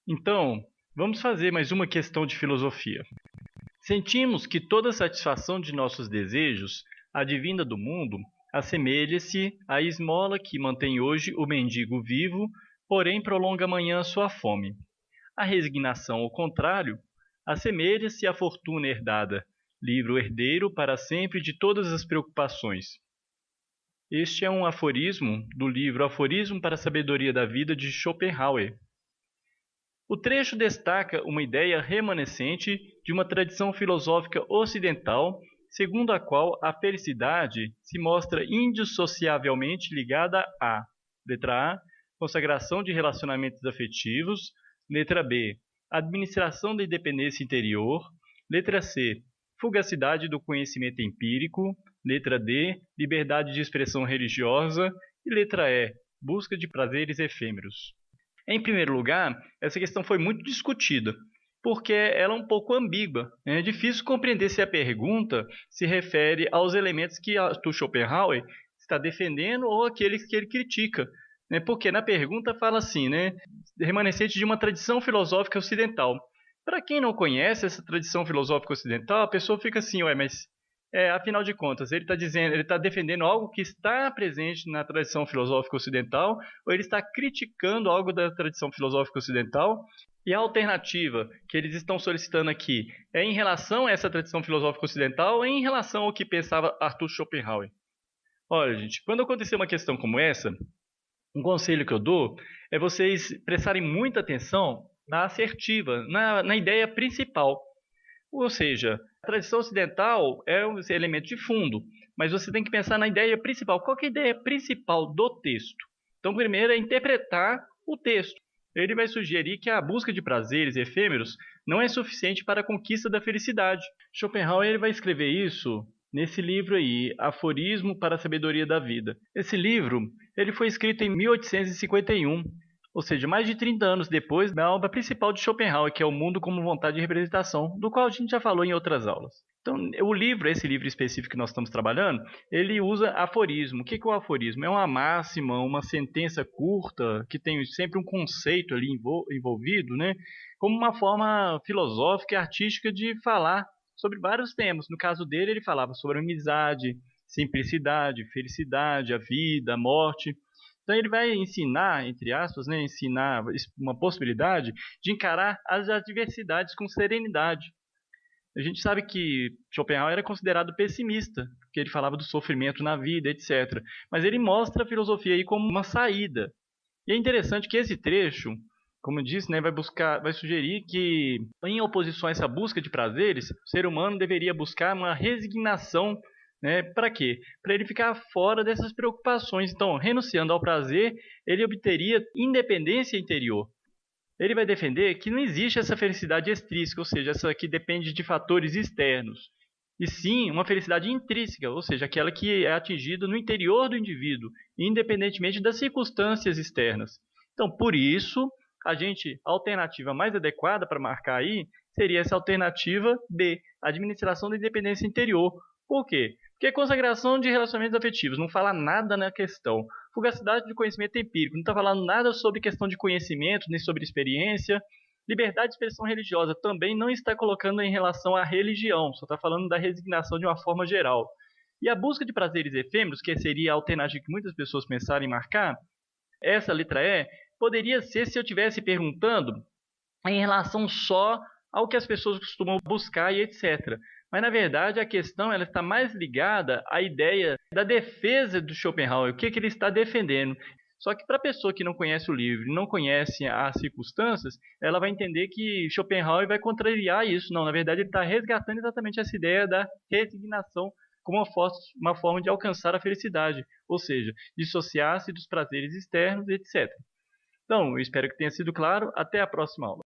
Então, vamos fazer mais uma questão de filosofia. Sentimos que toda satisfação de nossos desejos, advinda do mundo, assemelha-se à esmola que mantém hoje o mendigo vivo, porém prolonga amanhã a sua fome. A resignação, ao contrário, assemelha-se à fortuna herdada, livra o herdeiro para sempre de todas as preocupações. Este é um aforismo do livro Aforismo para a Sabedoria da Vida, de Schopenhauer. O trecho destaca uma ideia remanescente de uma tradição filosófica ocidental, segundo a qual a felicidade se mostra indissociavelmente ligada a: letra A, consagração de relacionamentos afetivos; letra B, administração da independência interior; letra C, fugacidade do conhecimento empírico; letra D, liberdade de expressão religiosa; e letra E, busca de prazeres efêmeros. Em primeiro lugar, essa questão foi muito discutida, porque ela é um pouco ambígua. É difícil compreender se a pergunta se refere aos elementos que Arthur Schopenhauer está defendendo ou aqueles que ele critica. Porque na pergunta fala assim, remanescente de uma tradição filosófica ocidental. Para quem não conhece essa tradição filosófica ocidental, a pessoa fica assim, mas afinal de contas, ele está defendendo algo que está presente na tradição filosófica ocidental, ou ele está criticando algo da tradição filosófica ocidental? E a alternativa que eles estão solicitando aqui é em relação a essa tradição filosófica ocidental ou em relação ao que pensava Arthur Schopenhauer? Olha, gente, quando acontecer uma questão como essa, um conselho que eu dou é vocês prestarem muita atenção na assertiva, na ideia principal. Ou seja, a tradição ocidental é um elemento de fundo, mas você tem que pensar na ideia principal. Qual que é a ideia principal do texto? Então, primeiro é interpretar o texto. Ele vai sugerir que a busca de prazeres efêmeros não é suficiente para a conquista da felicidade. Schopenhauer ele vai escrever isso nesse livro aí, Aforismo para a Sabedoria da Vida. Esse livro ele foi escrito em 1851. Ou seja, mais de 30 anos depois da obra principal de Schopenhauer, que é O Mundo como Vontade e Representação, do qual a gente já falou em outras aulas. Então, esse livro específico que nós estamos trabalhando, ele usa aforismo. O que é o aforismo? É uma máxima, uma sentença curta, que tem sempre um conceito ali envolvido, como uma forma filosófica e artística de falar sobre vários temas. No caso dele, ele falava sobre amizade, simplicidade, felicidade, a vida, a morte. Então ele vai ensinar, entre aspas, ensinar uma possibilidade de encarar as adversidades com serenidade. A gente sabe que Schopenhauer era considerado pessimista, porque ele falava do sofrimento na vida, etc. Mas ele mostra a filosofia aí como uma saída. E é interessante que esse trecho, como eu disse, vai sugerir que, em oposição a essa busca de prazeres, o ser humano deveria buscar uma resignação. Para quê? Para ele ficar fora dessas preocupações. Então, renunciando ao prazer, ele obteria independência interior. Ele vai defender que não existe essa felicidade extrínseca, ou seja, essa que depende de fatores externos, e sim uma felicidade intrínseca, ou seja, aquela que é atingida no interior do indivíduo, independentemente das circunstâncias externas. Então, por isso, a alternativa mais adequada para marcar aí seria essa alternativa B, administração da independência interior. Por quê? Porque a consagração de relacionamentos afetivos não fala nada na questão. Fugacidade de conhecimento empírico não está falando nada sobre questão de conhecimento, nem sobre experiência. Liberdade de expressão religiosa também não está colocando em relação à religião, só está falando da resignação de uma forma geral. E a busca de prazeres efêmeros, que seria a alternativa que muitas pessoas pensaram em marcar, essa letra E, poderia ser se eu estivesse perguntando em relação só ao que as pessoas costumam buscar e etc. Mas, na verdade, a questão ela está mais ligada à ideia da defesa do Schopenhauer, o que ele está defendendo. Só que para a pessoa que não conhece o livro, não conhece as circunstâncias, ela vai entender que Schopenhauer vai contrariar isso. Não, na verdade, ele está resgatando exatamente essa ideia da resignação como uma forma de alcançar a felicidade, ou seja, dissociar-se dos prazeres externos, etc. Então, eu espero que tenha sido claro. Até a próxima aula.